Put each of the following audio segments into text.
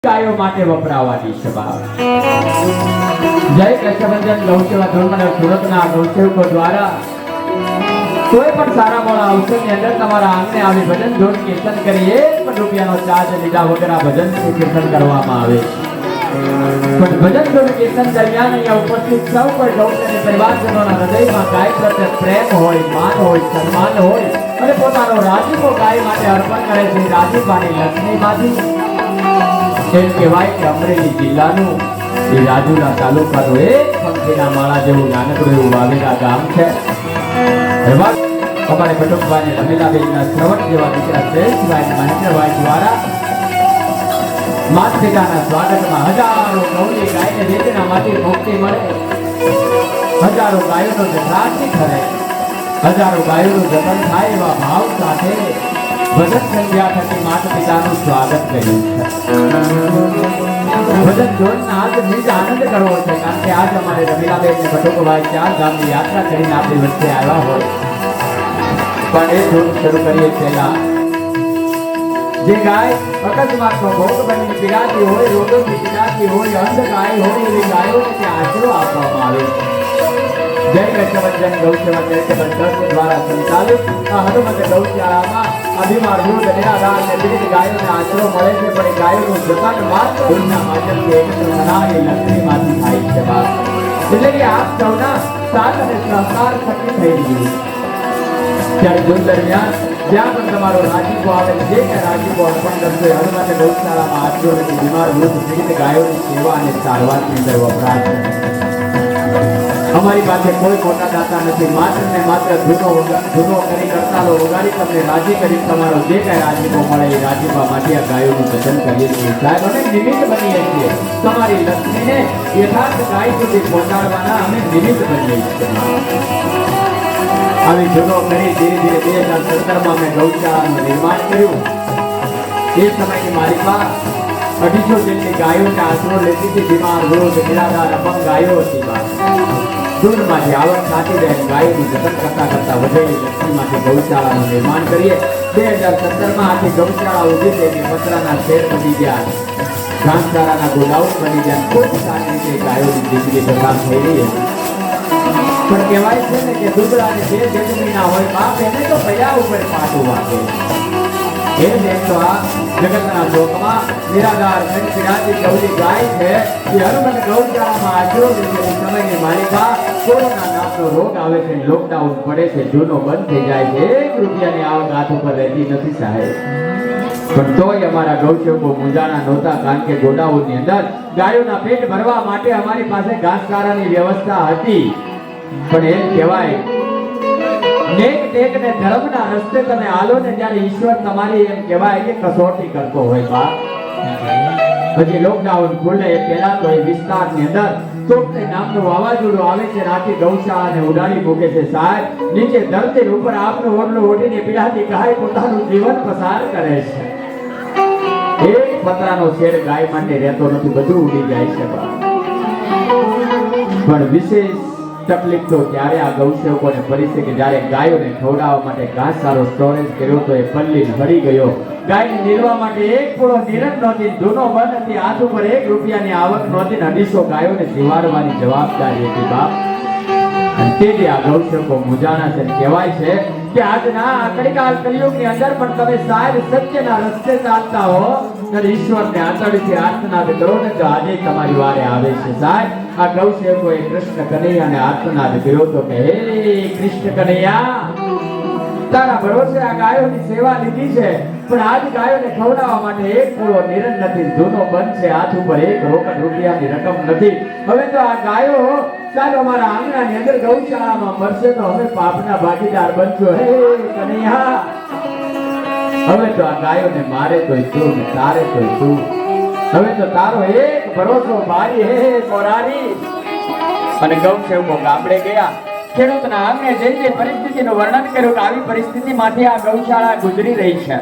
ગાયો માટે વપરાવાની છે બાપ. જય કૃષ્ણભંજન ગૌસેવા ધર્મના સુરતના ગૌસેવકો દ્વારા કોઈ પણ સારા મોડા અવસરની અંદર તમારા આંગણે આવી ભજન ધૂન કીર્તન કરી 1 પણ રૂપિયાનો ચાર્જ લીધા વગર આ ભજન કીર્તન કરવામાં આવે છે. પણ ભજન ધૂન કીર્તન દરમિયાન અહીંયા ઉપસ્થિત સૌ કોઈ ગૌસેવી પરિવારજનોના હૃદયમાં ગાય પ્રત્યે પ્રેમ હોય, માન હોય, સન્માન હોય અને પોતાનો રાજીપો ગાય માટે અર્પણ કરે છે. રાજીપાની લક્ષ્મીમાંથી એમ કહેવાય કે અમરેલી જિલ્લાનું એ રાજુલા તાલુકાનું એક પંખીના માળા જેવું નાનકડું એવું વાવેલા ગામ છે. અમારે કટુંબભાઈ રમીલાબેનના શ્રવણ જેવા દીકરા શ્રેષ્ઠભાઈ મહેન્દ્રભાઈ દ્વારા માત પિતાના સ્વાગતમાં હજારો ગૌની ગાયને વેદનામાંથી મુક્તિ મળે, હજારો ગાયોનો જઠરાશી કરે, હજારો ગાયોનું જતન થાય એવા ભાવ સાથે ભજન સંધ્યા થકી માત પિતાનું સ્વાગત કર્યું છે. ભજન જોડના આજ નિજ આનંદ કરવો છે, કારણ કે આજ અમારે રમીલાબેન ને કટુંબભાઈ 4 ગામની યાત્રા કરીને આપણી વચ્ચે આવ્યા હોય. પણ એ ધૂન શરૂ કરીએ પહેલા જે ગાય અકસ્માતનો ભોગ બની પીડાતી હોય, રોગોથી પીડાતી હોય, અંધ ગાય હોય એવી ગાયોને ત્યાં આશરો આપવામાં આવે છે. જય કૃષ્ણભંજન ગૌસેવા ચેરિટેબલ ટ્રસ્ટ દ્વારા સંચાલિત આ હનુમત ગૌશાળામાં અભિમાન વૃદ્ધ નિરાધાર અને પીડિત ગાયોને આશરો મળે છે. પણ એ ગાયોનું જતન માત્ર ધૂનના માધ્યમથી એકત્ર થનારી લક્ષ્મીમાંથી થાય છે બાપ. એટલે કે આપ સૌના સાથ અને સહકાર થકી થઈ રહ્યું છે. ત્યારે ધૂન દરમિયાન જ્યાં પણ તમારો રાજીપો આવે છે, જે કંઈ રાજીપો અર્પણ કરશો એ હનુમત ગૌશાળામાં આશરો લઈને બીમાર વૃદ્ધ પીડિત ગાયોની સેવા અને સારવારની અંદર વપરાશે. અમારી પાસે કોઈ મોટા દાતા નથી, માત્ર ને માત્ર ધૂનો કરી કરતાલો વગાડી તમને રાજી કરી તમારો જે કાંઈ રાજીપો મળે એ રાજીપામાંથી આ ગાયોનું જતન કરીએ છીએ. સાહેબ અમે નિમિત્ત બનીએ છીએ, તમારી લક્ષ્મીને યથાર્થ ગાય સુધી પહોંચાડવાના અમે નિમિત્ત બનીએ છીએ. આવી ધૂનો કરી ધીરે ધીરે 2017માં અમે ગૌશાળાનું નિર્માણ કર્યું. એ સમયની માલિકા 250 જેટલી ગાયોને આશરો લેતી હતી. બીમાર વૃદ્ધ નિરાધાર અપંગ ગાયો હતી બાપ. ધૂનમાંથી આવક થતી રહે, ગાયોનું જતન કરતા કરતા વધેલી લક્ષ્મીમાંથી ગૌશાળાનું નિર્માણ કરીએ. 2017માં આખી ગૌશાળા ઊભી થઈ, પતરાના શેડ બની ગયા, ઘાસચારાના ગોડાઉન બની ગયા. ખૂબ સારી રીતે ગાયોની જિંદગી પસાર થઈ રહી હતી. પણ કહેવાય છે ને કે દૂધડાને જે જન્મીના હોય બાપ એને તો પૈયા ઉપર પાટું વાગે. એ દેખતો આ જગતના લોકમાં નિરાધાર પીડાતી ગૌરી ગાય છે. એ હનુમત ગૌશાળામાં આશરો લીધેલી સમયની માલિકા કોરોના નામનો રોગ આવે છે, લોકડાઉન પડે છે, જૂનો બંધ થઈ જાય છે, 1 રૂપિયાની આવક હાથ ઉપર રહેતી નથી સાહેબ. પણ તોય અમારા ગૌસેવકો મૂંઝાણા નહોતા, કારણ કે ગોડાઉનની અંદર ગાયોના પેટ ભરવા માટે અમારી પાસે ઘાસચારાની વ્યવસ્થા હતી. પણ એમ કહેવાય નેક ટેક ને ધર્મના રસ્તે તમે આલો ને ત્યારે ઈશ્વર તમારી એમ કહેવાય કે કસોટી કરતો હોય બાપ. પછી લોકડાઉન ખુલે એ પહેલા તો એ વિસ્તારની અંદર ચોકને નામનું વાવાઝોડું આવે છે, આખી ગૌશાળાને ઉડાડી મૂકે છે સાહેબ. નીચે ધરતી ઉપર આપનું ઓરલું ઓઢીને પીડાતી ગાય પોતાનું જીવન પસાર કરે છે. એક પતરાનો શેડ ગાય માટે રહેતો નથી, બધું ઉડી જાય છે બાપ. પણ વિશેષ તકલીફ તો ત્યારે આ ગૌસેવકોને પડી છે કે જ્યારે ગાયોને ખવડાવવા માટે ઘાસચારો સ્ટોરેજ કર્યો તો એ પલ્લી હરી ગયો. ગાયને નીરવા માટે 1 પૂળો નીરણ નહોતી, ધૂનો બંધ હતી, હાથ ઉપર 1 રૂપિયાની આવક નહોતી, 250 ગાયોને જીવાડવાની જવાબદારી હતી બાપ. અને તેથી આ ગૌસેવકો મૂંઝાણા છે. કહેવાય છે કે આજના કળીકાલ કલિયુગની અંદર પણ તમે સાહેબ સત્યના રસ્તે ચાલતા હો અને ઈશ્વરને આંતરડીથી આર્તનાદ કરો ને તો આજે તમારી વારે આવે છે સાહેબ. આ ગૌસેવકોએ કૃષ્ણ કનૈયાને આર્તનાદ કર્યો તો કે હે કૃષ્ણ કનૈયા, તારા ભરોસે આ ગાયોની સેવા લીધી છે, પણ આજ ગાયોને ખવડાવવા માટે 1 પૂળો નીરણ નથી, ધૂનો બંધ છે, હાથ ઉપર 1 રોકડ રૂપિયાની રકમ નથી. હવે તો આ ગાયો સાહેબ અમારા આંગણાની અંદર ગૌશાળામાં મરશે તો અમે પાપના ભાગીદાર બનશું. હે કનૈયા, હવે તો આ ગાયોને મારે તોય તું, તારે તોય તું. હવે તો તારો એક ભરોસો મારી હે મોરારી. અને ગૌસેવકો ગામડે ગયા, ખેડૂતના આંગણે જઈને પરિસ્થિતિનું વર્ણન કર્યું કે આવી પરિસ્થિતિમાંથી આ ગૌશાળા ગુજરી રહી છે.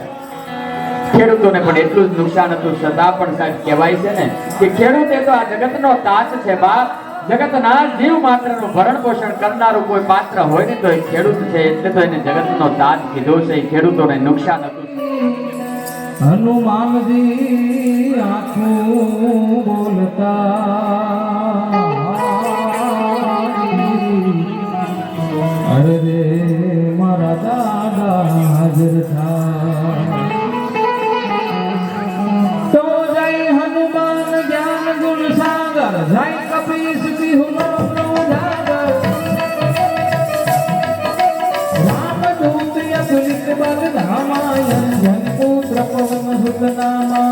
ખેડૂતોને પણ એટલું જ નુકસાન હતું, છતાં પણ સાહેબ કહેવાય છે ને કે ખેડૂત એ તો આ જગતનો તાજ છે બાપ. જગતના જીવ માત્રનું ભરણ પોષણ કરનારું કોઈ પાત્ર હોય ને તો એ ખેડૂત છે, એટલે તો એને જગતનો તાજ કીધો છે. ખેડૂતોને નુકસાન હતું. हनुमान जी आंखों बोलता अरे रे मारा दादा हाजिर था तो जय हनुमान ज्ञान गुण सागर जय कपीस बिहु मनो जागर रामदूत अतुलित बल रामायण जन पुत्र पवन सुत नामा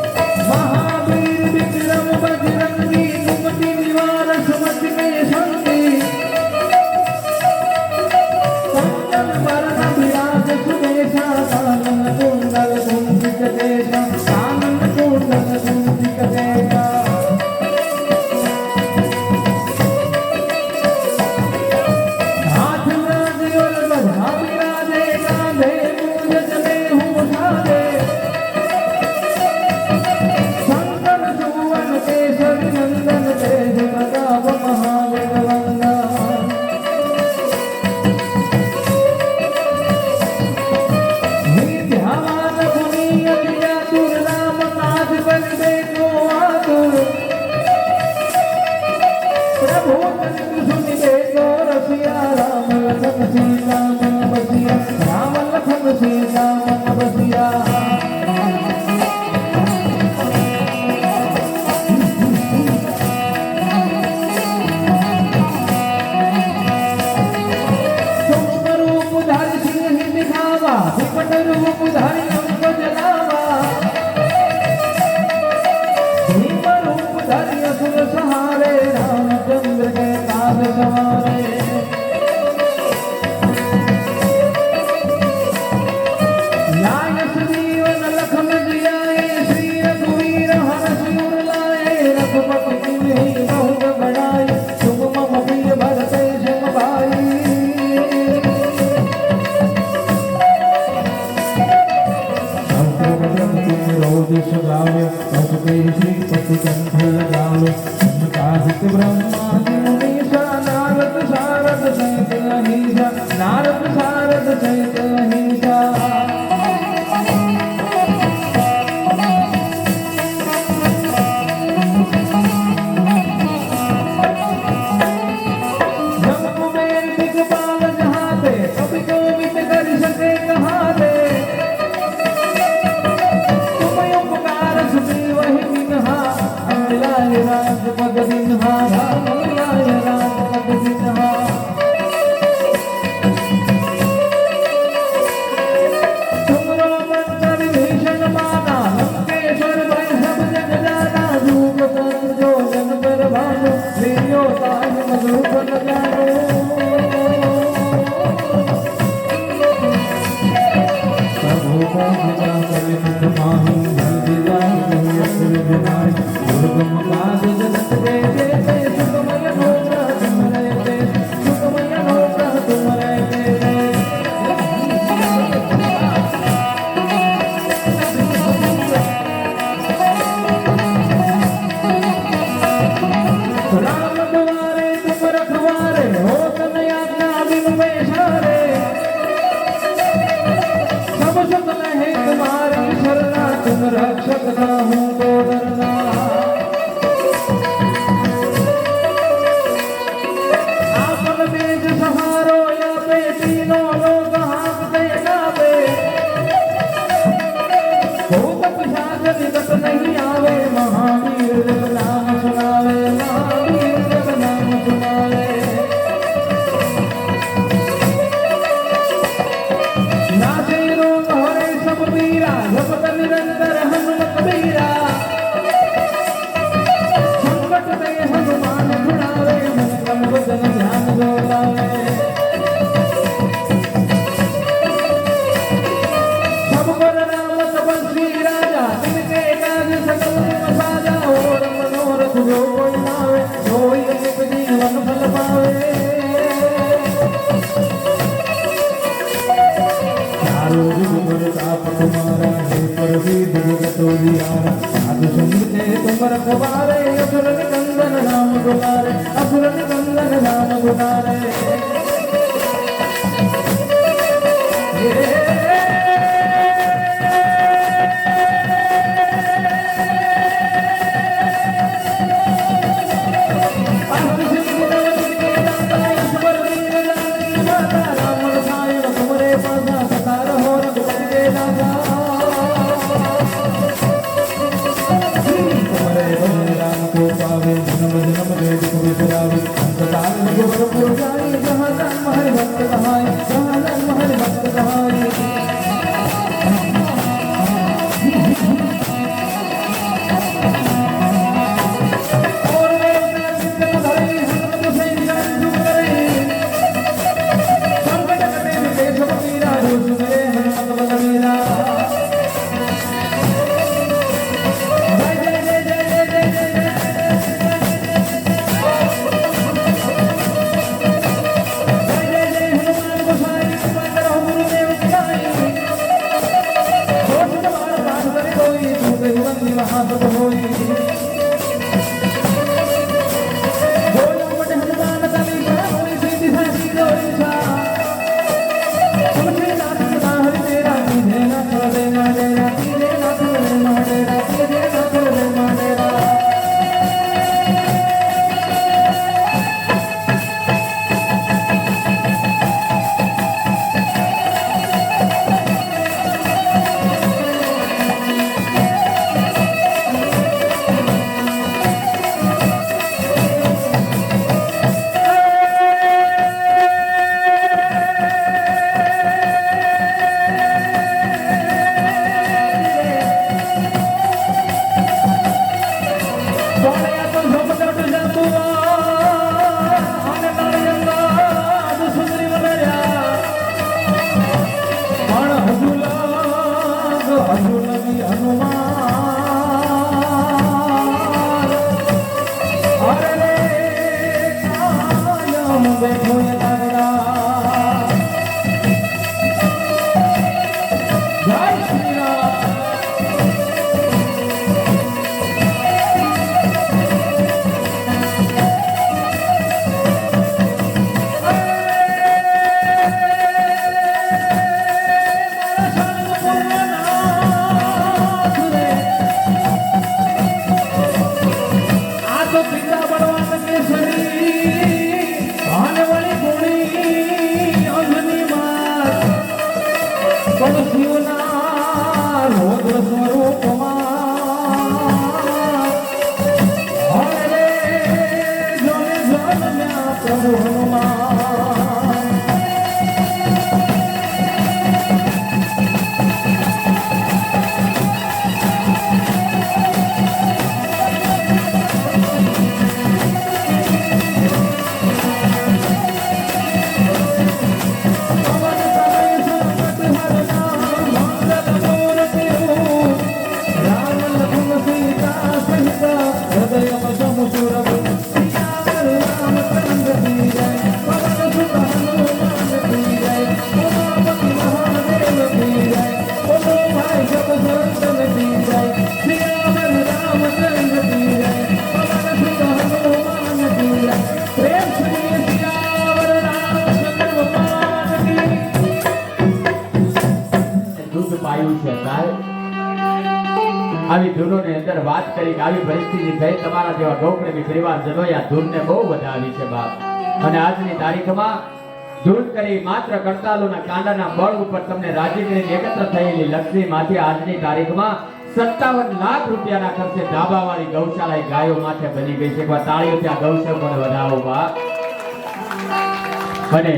महावीर विक्रम बजरंगी कुमति निवार सुमत में संगी कंचन वरण विराज सुबेशा कानन कुंडल कुंजित केशा कानन कुंडल कुंजित केशा नारद सारद सहित अहिंसा तुम रखवारे असुर निकंदन राम दुलारे असुर निकंदन राम दुलारे આવી ધૂનોની અંદર વાત કરી કે આવી પરિસ્થિતિ થઈ તમારા જેવા ગૌપ્રેમી પરિવારજનોએ આ ધૂનને બહુ વધાવી છે બાપ. અને આજની તારીખમાં ધૂન કરી માત્ર કરતાલોના કાંડાના બળ ઉપર તમને રાજી કરીને એકત્ર થયેલી લક્ષ્મીમાંથી આજની તારીખમાં 57 લાખ રૂપિયાના ખર્ચે ધાબાવાળી ગૌશાળા ગાયો માથે બની ગઈ છે. એકવાર તાળીઓથી આ ગૌશાળાને વધાવો બાપ. અને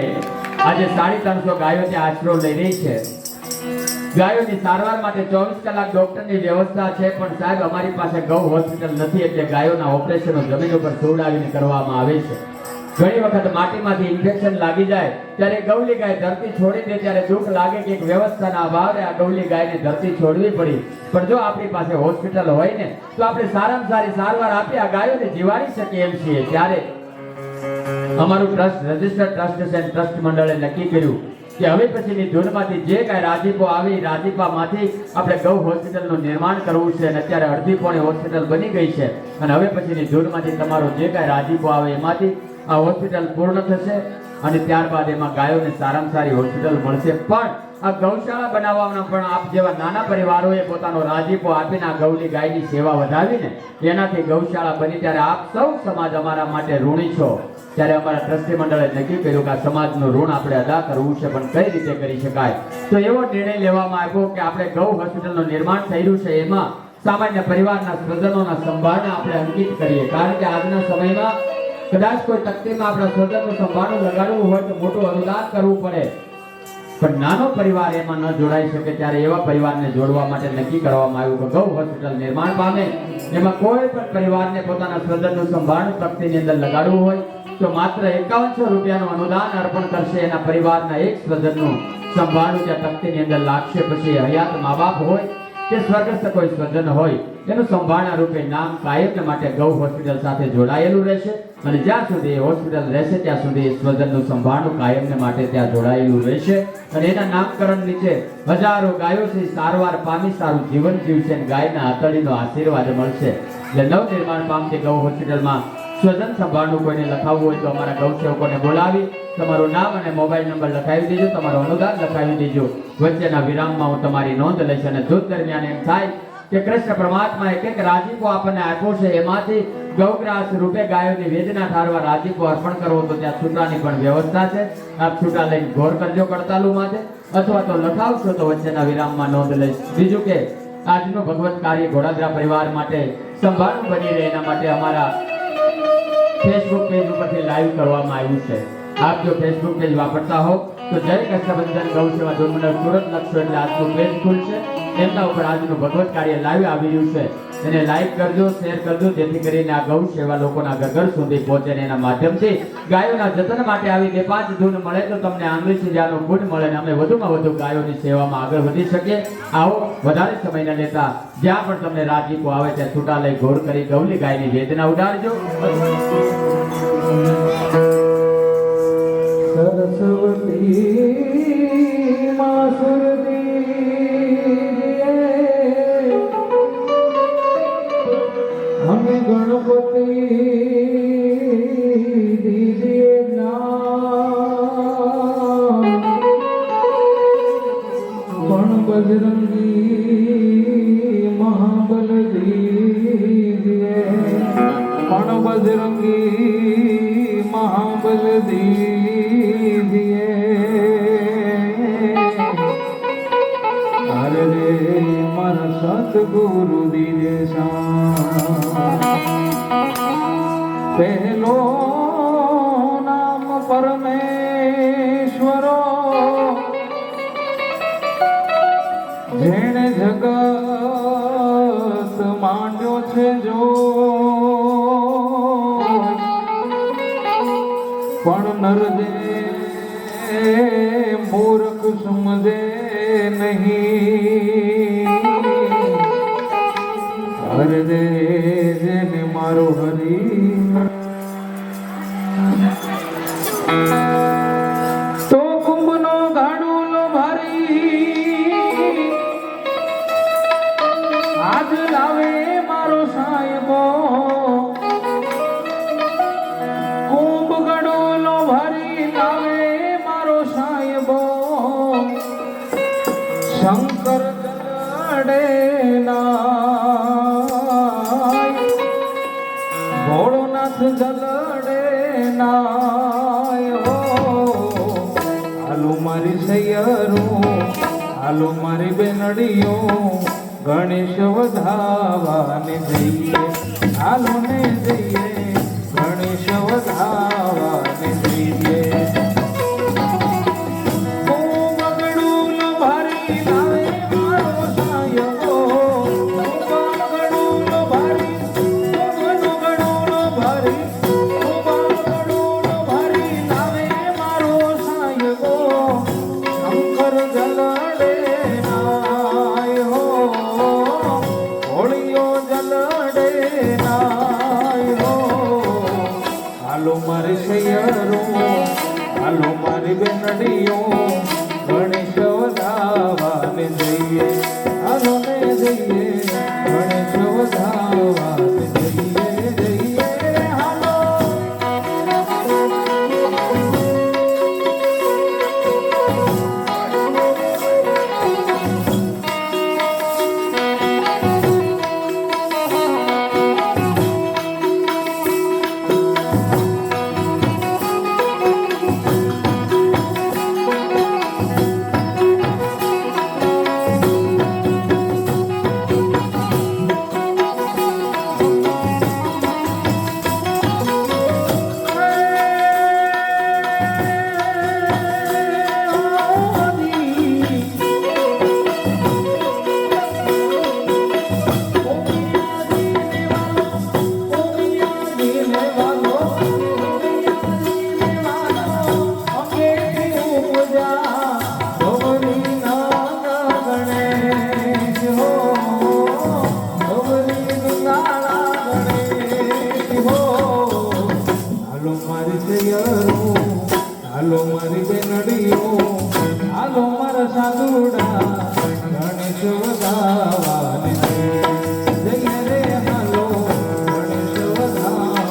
આજે 350 ગાયો ત્યાં આશરો લઈ રહી છે. ગાયોની સારવાર માટે 24 કલાક ડોક્ટરની વ્યવસ્થા છે, પણ સાહેબ અમારી પાસે ગૌ હોસ્પિટલ નથી, એટલે ગાયોના ઓપરેશનો જમીન ઉપર સુવડાવીને કરવામાં આવે છે. ઘણી વખત માટીમાંથી ઇન્ફેક્શન લાગી જાય ત્યારે ગૌલી ગાય ધરતી છોડી દે ત્યારે દુઃખ લાગે કે એક વ્યવસ્થાના અભાવે આ ગૌલી ગાયને ધરતી છોડવી પડી. પણ જો આપણી પાસે હોસ્પિટલ હોય ને તો આપણે સારામાં સારી સારવાર આપી આ ગાયોને જીવાડી શકીએ એમ છીએ. ત્યારે અમારું ટ્રસ્ટ રજિસ્ટર્ડ ટ્રસ્ટ છે, ટ્રસ્ટ મંડળે નક્કી કર્યું કે હવે પછીની ધૂનમાંથી જે કાંઈ રાજીપો આવી રાજીપામાંથી આપણે ગૌ હોસ્પિટલનું નિર્માણ કરવું છે. અને અત્યારે અડધી પોણી હોસ્પિટલ બની ગઈ છે અને હવે પછીની ધૂનમાંથી તમારો જે કાંઈ રાજીપો આવે એમાંથી આ હોસ્પિટલ પૂર્ણ થશે અને ત્યારબાદ એમાં ગાયોને સારામાં સારી હોસ્પિટલ મળશે. પણ આ ગૌશાળા બનાવવાના પણ આપ જેવા નાના પરિવારોએ પોતાનો રાજીપો આપીને આ ગૌલી ગાયની સેવા વધાવીને એનાથી ગૌશાળા બની ત્યારે આપ સૌ સમાજ અમારા માટે ઋણી છો. ત્યારે અમારા ટ્રસ્ટી મંડળે નક્કી કર્યું કે આ સમાજનું ઋણ આપણે અદા કરવું છે, પણ કઈ રીતે કરી શકાય? તો એવો નિર્ણય લેવામાં આવ્યો કે આપણે ગૌ હોસ્પિટલનું નિર્માણ થઈ રહ્યું છે, એમાં સામાન્ય પરિવારના સ્વજનોના સંભાળને આપણે અંકિત કરીએ. કારણ કે આજના સમયમાં કદાચ કોઈ તકતીમાં આપણા સ્વજનનું સંભાળનું લગાડવું હોય તો મોટું અનુદાન કરવું પડે, પણ નાનો પરિવાર એમાં ન જોડાઈ શકે. ત્યારે એવા પરિવારને જોડવા માટે નક્કી કરવામાં આવ્યું કે ગૌ હોસ્પિટલ નિર્માણ પામે, એમાં કોઈ પણ પરિવારને પોતાના સ્વજનનું સંભાળનું તકતીની અંદર લગાડવું હોય તો માત્ર 5100 રૂપિયાનું અનુદાન અર્પણ કરશે. એના પરિવારના એક સ્વજનનું સંભાળનું ત્યાં તકતીની અંદર લાગશે. પછી હયાત મા બાપ હોય કે સ્વર્ગસ્થ કોઈ સ્વજન હોય એનું સંભાળના રૂપે નામ કાયમ માટે ગૌ હોસ્પિટલ સાથે જોડાયેલું રહેશે, અને જ્યાં સુધી એ હોસ્પિટલ રહેશે ત્યાં સુધી એ સ્વજનનું સંભાળનું કાયમને માટે ત્યાં જોડાયેલું રહેશે. અને એના નામકરણ નીચે હજારો ગાયોથી સારવાર પામી સારું જીવન જીવશે અને ગાયના આતડીનો આશીર્વાદ મળશે. એટલે નવનિર્માણ પામતી ગૌ હોસ્પિટલમાં સ્વજન સંભાળનું કોઈને લખાવવું હોય તો અમારા ગૌ સેવકોને બોલાવી તમારું નામ અને મોબાઈલ નંબર લખાવી દેજો, તમારું અનુદાન લખાવી દેજો. વચ્ચેના વિરામમાં હું તમારી નોંધ લઈશ. અને દૂધ દરમિયાન એમ થાય કે કૃષ્ણ પરમાત્મા એક રાજીપો આપણને આપ્યો છે, એમાંથી ગૌગ્રાસ રૂપે ગાયોની વેદના ઠારવા રાજીપો અર્પણ કરવો તો ત્યાં છૂટાની પણ વ્યવસ્થા છે. આપ છૂટા લઈને ઘોર કરજો કડતાલુ માટે, અથવા તો લખાવશો તો વચ્ચેના વિરામમાં નોંધ લઈશ. બીજું કે આજનું ભગવત કાર્ય ઘોડાદરા પરિવાર માટે સંભાળનું બની રહે એના માટે અમારા ફેસબુક પેજ ઉપરથી લાઈવ કરવામાં આવ્યું છે. આપ જો ફેસબુક પેજ વાપરતા હો તો જય કષ્ટભંજન ગૌ સેવા ધોરમંડળ સુરત લખશો એટલે આજનું પેજ ખુલશે. એમના ઉપર આજનું ભગવત કાર્ય લાઈવ આવી રહ્યું છે, એને લાઈક કરજો, શેર કરજો, જેથી કરીને આ ગૌ સેવા લોકોના ઘર સુધી પહોંચે ને એના માધ્યમથી ગાયોના જતન માટે આવી 2-5 ધૂન મળે તો તમને આંગળી સીજાનું ગુણ મળે ને અમે વધુમાં વધુ ગાયોની સેવામાં આગળ વધી શકીએ. આવો વધારે સમય ન લેતા જ્યાં પણ તમને રાજીપો આવે ત્યાં છૂટા લઈ ઘોર કરી ગૌલી ગાયની વેદના ઉડાડજો. સરસ્વતી માં સુરતી હમે ગણપતિ દીજીએ નામ, પણ બજરંગી મહાબલ દીજીએ, પણ બજરંગી મહાબલ દીજીએ. અરે રે મારા સતગુરુ દીજે પહેલો નામ પરમેશ્વરો, જેણે જગત માંડ્યો છે જો, પણ નરદે મૂર્ખ સમજે નહીં. હરે રે જેને મારો હરી તો કુંભનો ગાડુલો ભરી આજ લાવે મારો સાહેબો. કુંભ ગડોલો ભરી લાવે મારો સાહેબો, શંકર જડે નાય, ભોળોનાથ જલડે નાય હો. હાલો મારી સૈયરો, હાલો મારી બેનડીઓ, ગણેશ વધાવાને જઈએ, હાલો ને જઈએ, ગણેશ વધાવાને જઈએ. હાલો મારી સૈયરો, હાલો મારી બેનડીઓ, ગણેશ વધાવાને જઈએ, હાલો ને જઈએ, ગણેશ વધાવાને જઈએ, જઈએ હાલો. વધાવાની જય રે હાલો ગણેશ વધાવાની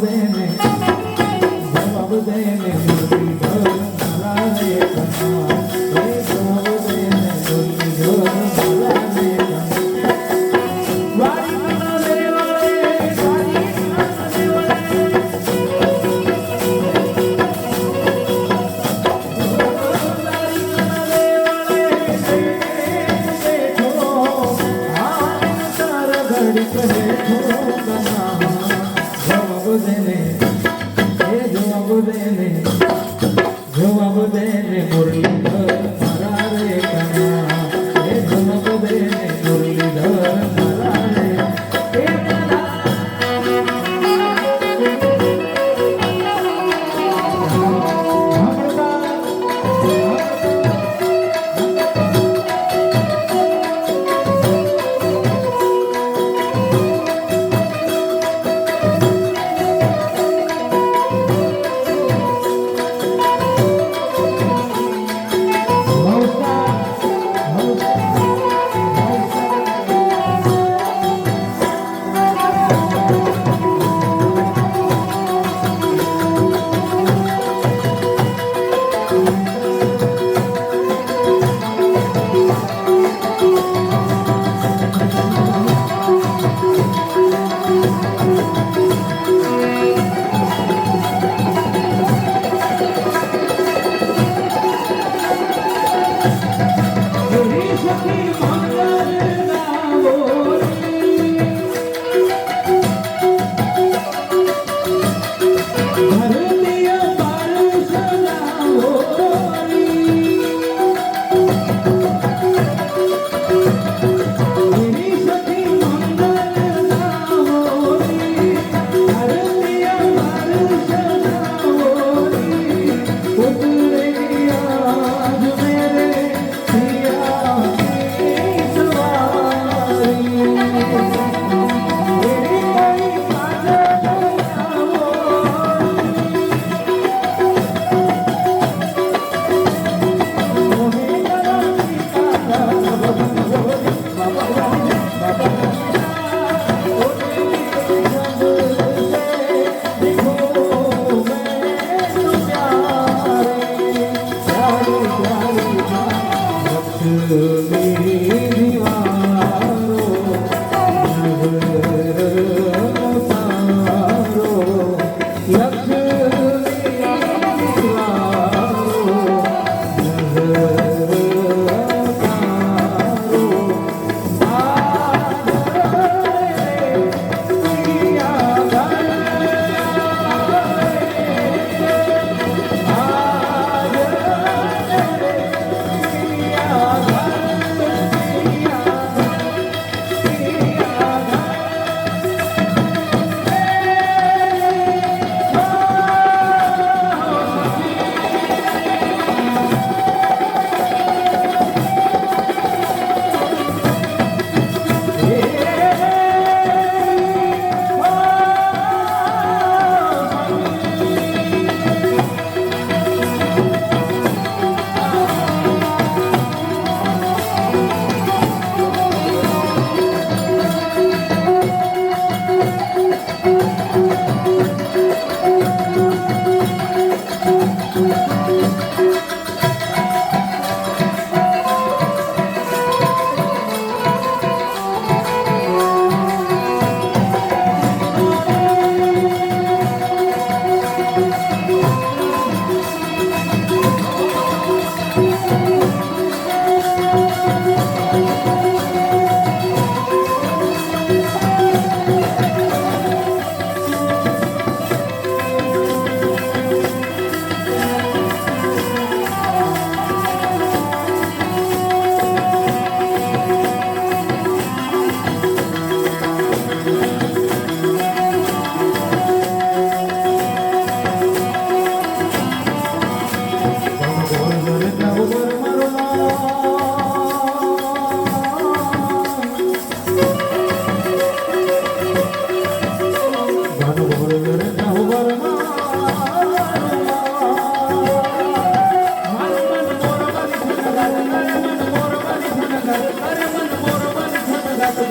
દેને જવાબ દેને મુરલીધર મારા રે કના હે જવાબ દેને મુરલીધર મારા રે કના વારી કના દેવાળે વારી કના દેવાળે જવાબ દેને મુરલીધર મારા રે કના હે જવાબ દેને મુરલીધર મારા રે હે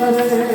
કરે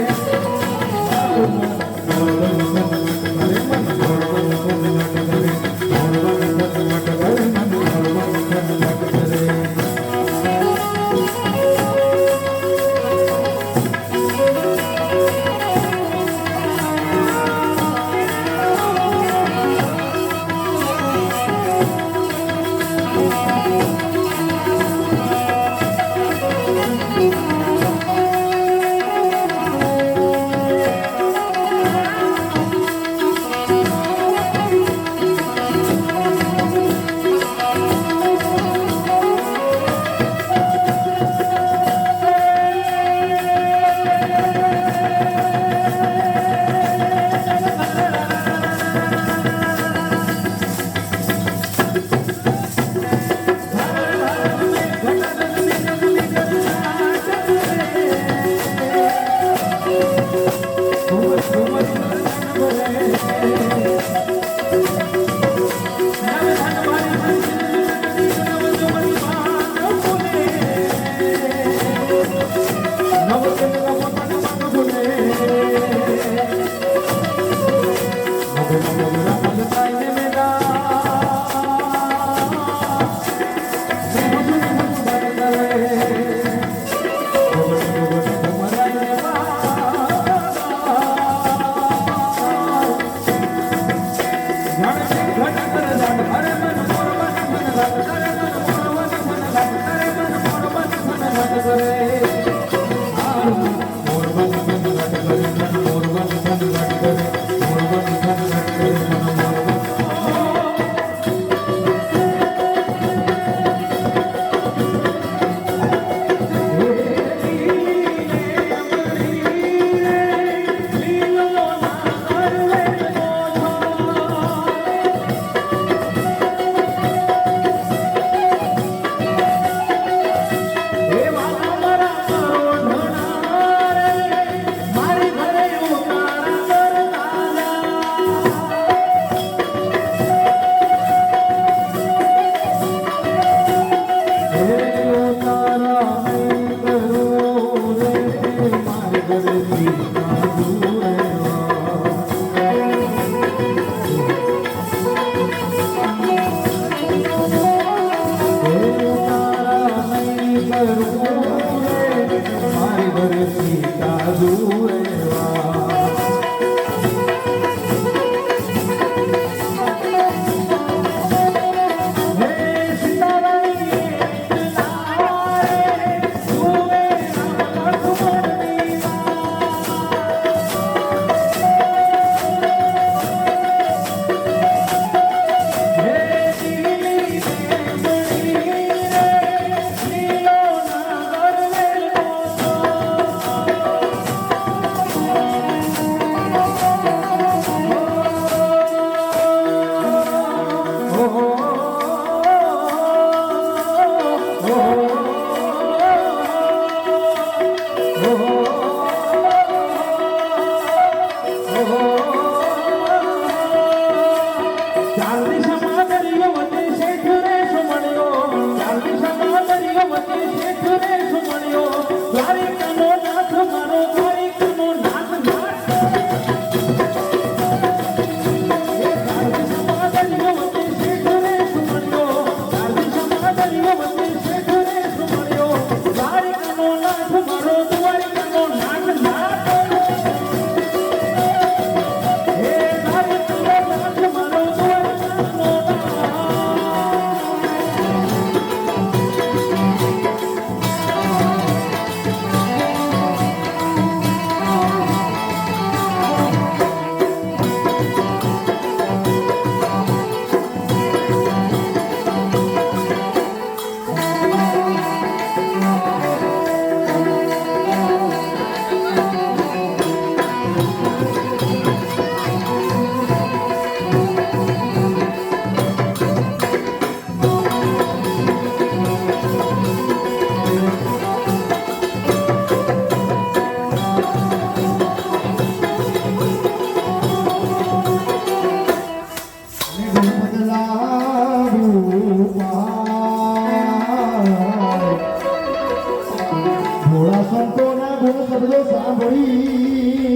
ભોળા સંતોના ગુણ શબ્દો સાંભળી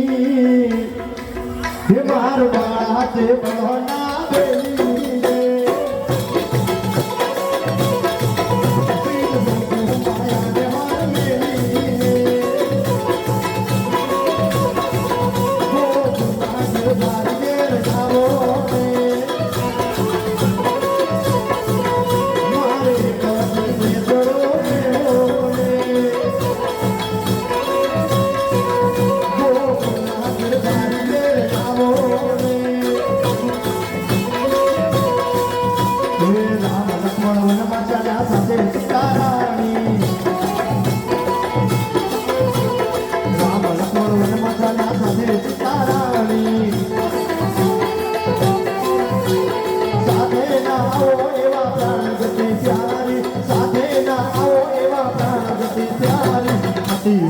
હે માર બાળા તે બળના બેલી રે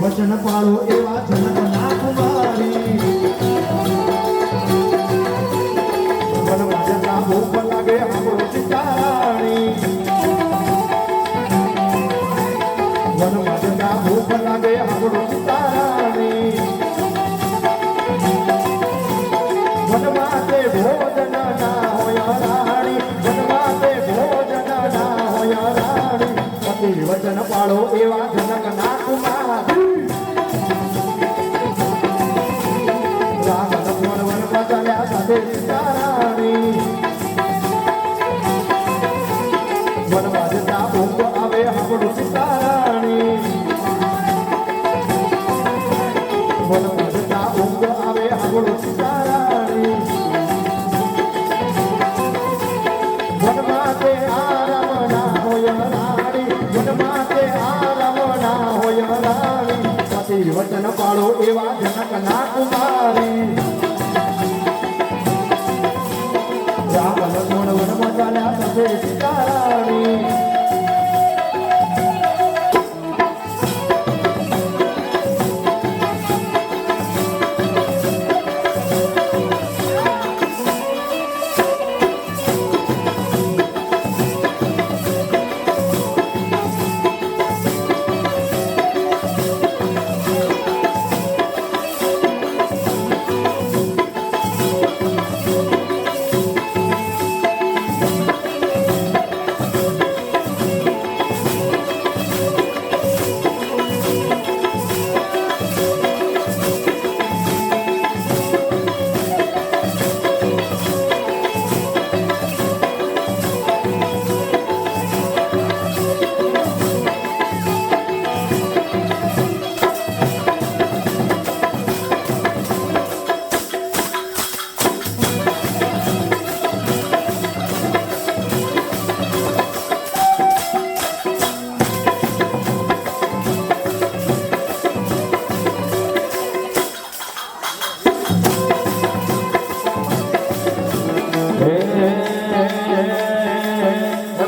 વચન પાળો એવા જનકના કુમારી વનમાં જતા ભૂખ લાગે આપણો ચિતારાણી વનમાં જતા ભૂખ લાગે આપણો ચિતારાણી વનમાં તે ભોજન પાડો એવા જનકના કુમાર રામ લક્ષ્મણ વનમાં ચાલ્યા સાથે સીતારાણી વનમાં જતા ઊંઘ આવે આપણું સીતારાણી વનમાં જતા ઊંઘ આવે આપણું સીતારાણી વનમાં તે આરામ ના હોય રાણી વનમાં તે આરામ ના હોય રાણી પતિ વચન પાડો એવા જનકના કુમારી રામ લક્ષ્મણ વનમાં ચાલ્યા સાથે સીતારાણી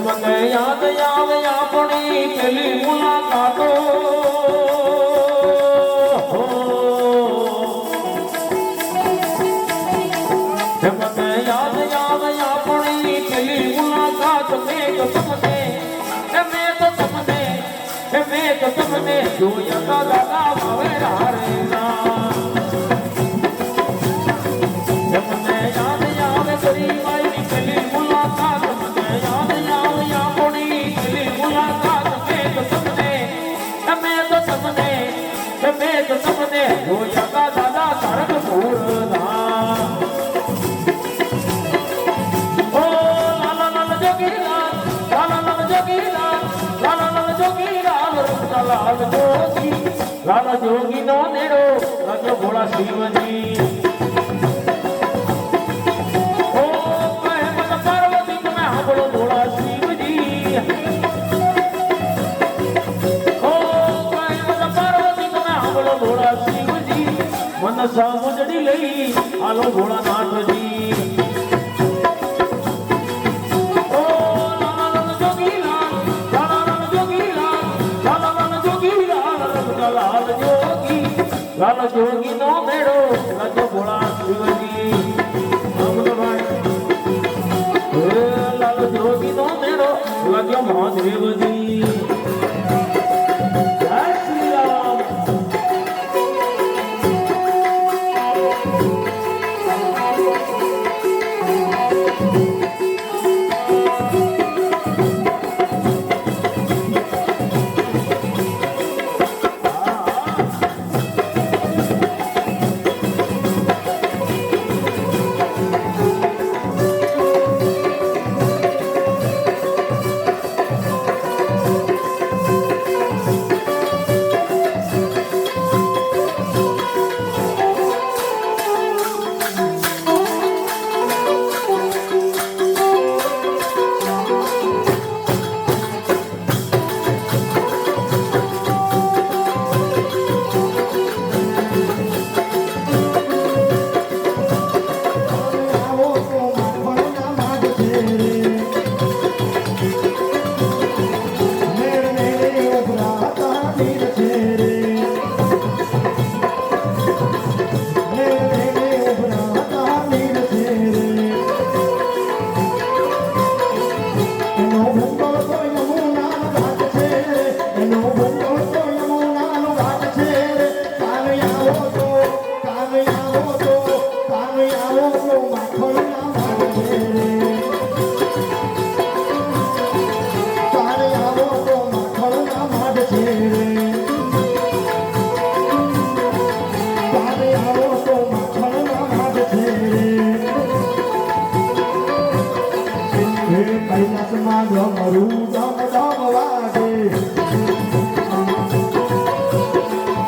મને યાદ આવે આપણી પેલી મુલાકાતો મને યાદ આવે આપણી પેલી મુલાકાત મેં તો તમને જોયા દાદા ભાવે રે ના મને યાદ આવે કરી મારી પેલી મુલાકાત મને યાદ આવે આપણી પેલી મુલાકાત મેં તો તમને જોયા દાદા તારક પૂરના ઓ લાલા લાલા જોગીલાલ લાલ જોગી નો નેડો રાજો ભોળા શિવજી मन सामुजड़ी लई आलो भोलानाथजी ओ लाला लाला जोगीलाल लाल जोगी नो मेड़ो राजो भोला शिवजी लाल जोगी नो मेड़ो राजो महादेवजी जय श्री राम કૈલાસમાં ડમરું ડમ ડમ વાગે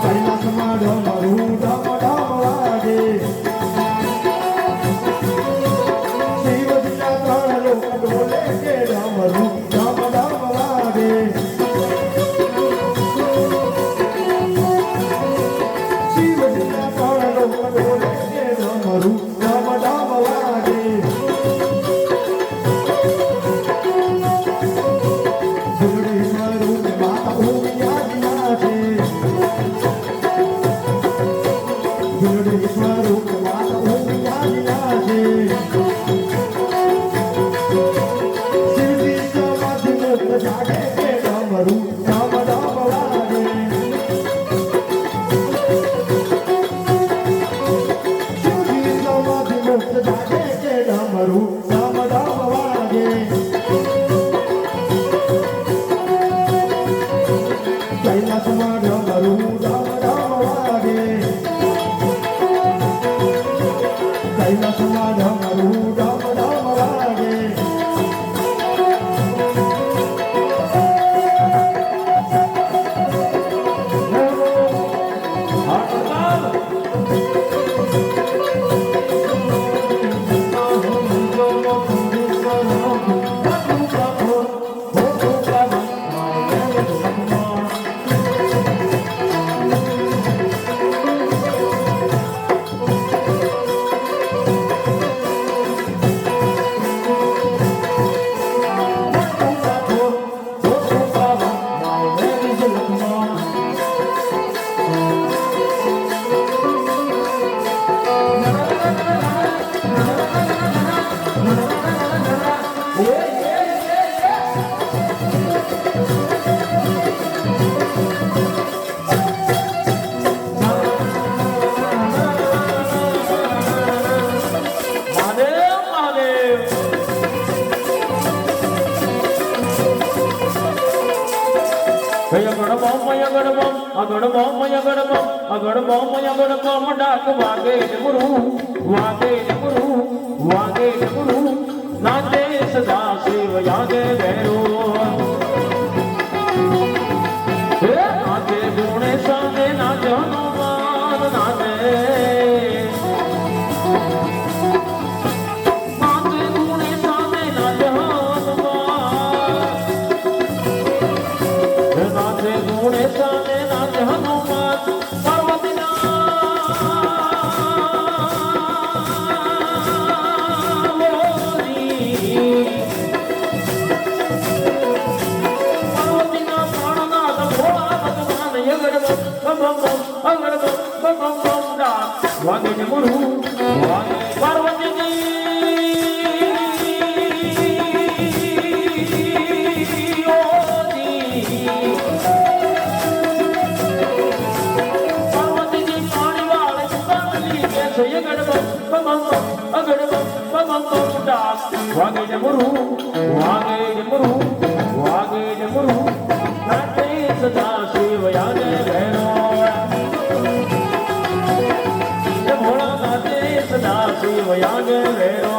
કૈલાસમાં ડમરું ડમ ડમ વાગે શિવજીના ત્રણ લોક ડોલે કે ડમરું ડમ ડમ વાગે શિવજીના ત્રણ લોક ડોલે કે ડમરું ડમ ડમ વાગે ફૂલડી સ્વરૂપ માતા ઉમિયા છે ફૂલડી સ્વરૂપ માતા ઉમિયા છે શિવજી સમાધિ મુક્ત જાગે કે ડમરું ડમ ડમ વાગે શિવજી સમાધિ મુક્ત જાગે કે ડમરું ડમ ડમ વાગે કૈલાસમાં ડમરું ડમ ડમ વાગે કૈલાસમાં ડમરું ડમ ડમ વાગે મહાદેવ મહાદેવ અગડબમ ડાક વાગે ડમરું વાગે ડમરું વાગે ડમરું નાચે સદા શિવ યાગે ભેરો નાચે ગુણે સામે નાચો હનુમાન નાચે નાચે ગુણે સામે નાચો હનુમાન નાચે ગુણે સામે નાચે હનુમાન વાગે ડમરું વાગે પાર્વતીજી પાણી વાળે સુગંધલી કે છે વાગે ડમરું વાગે ડમરું વાગે ડમરું નાચે સદા શિવ યાગે ભેરો ભોળા નાચે સદા શિવ યાગે ભેરો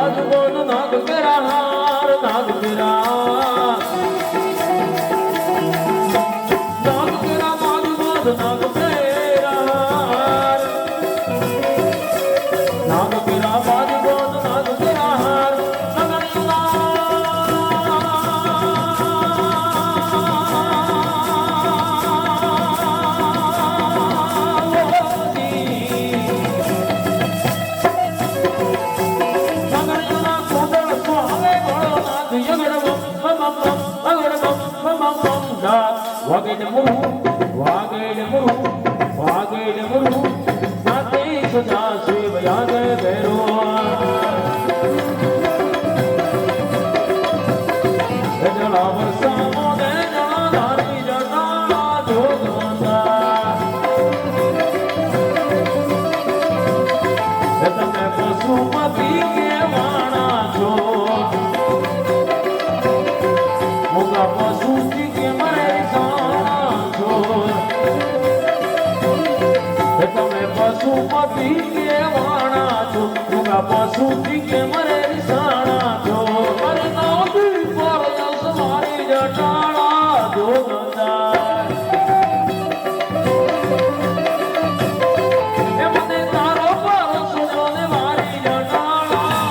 બાજુ બોલ નાગ કેરા હાર નાગ કેરા બાજુ બોલ નાગ કેરા હાર નાગ કેરા બાજુ બોલ નાગ કેરા હાર વાગે મુરુ સાથે સદા શિવ યાદ ભેરો જલા વર્ષા મોદે જણા ધારી જટા જોગ મંદા તમે પશુપતિ કે વાણા છો મોગા પશુજી કે મરે તમે પશુપતિ કે વાણા છો પશુજી કે મરે સાણા છો અરે નદી પર યસ મારી જટાળા જોગંદા એ મને તારો પર સુજો ને મારી જટાળા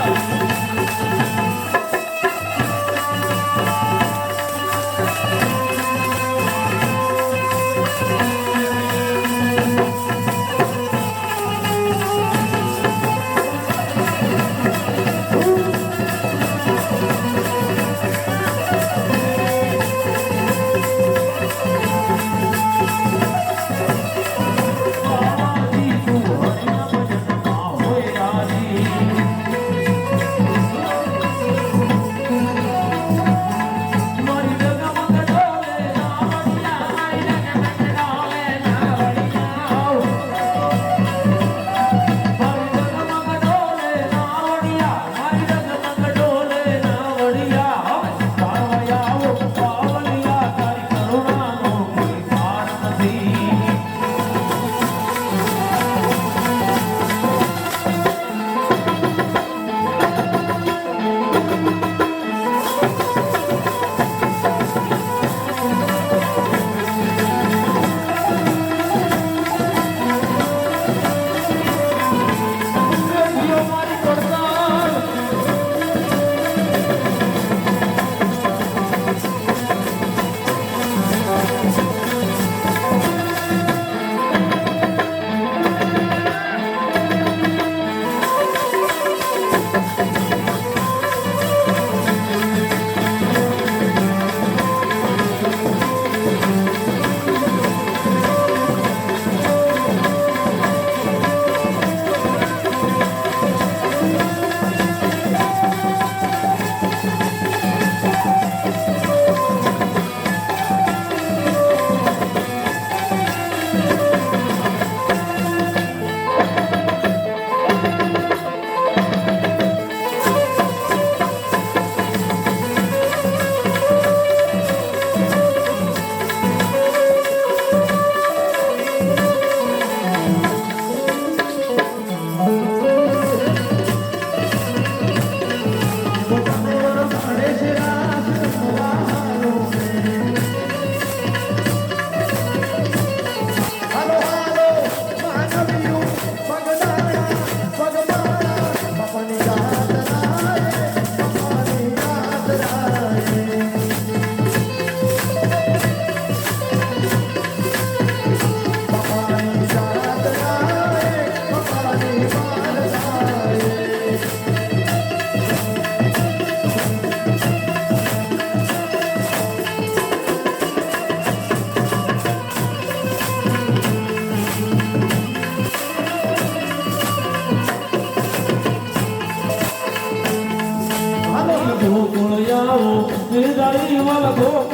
ગોકુળ આવો નિર્દારી વાલા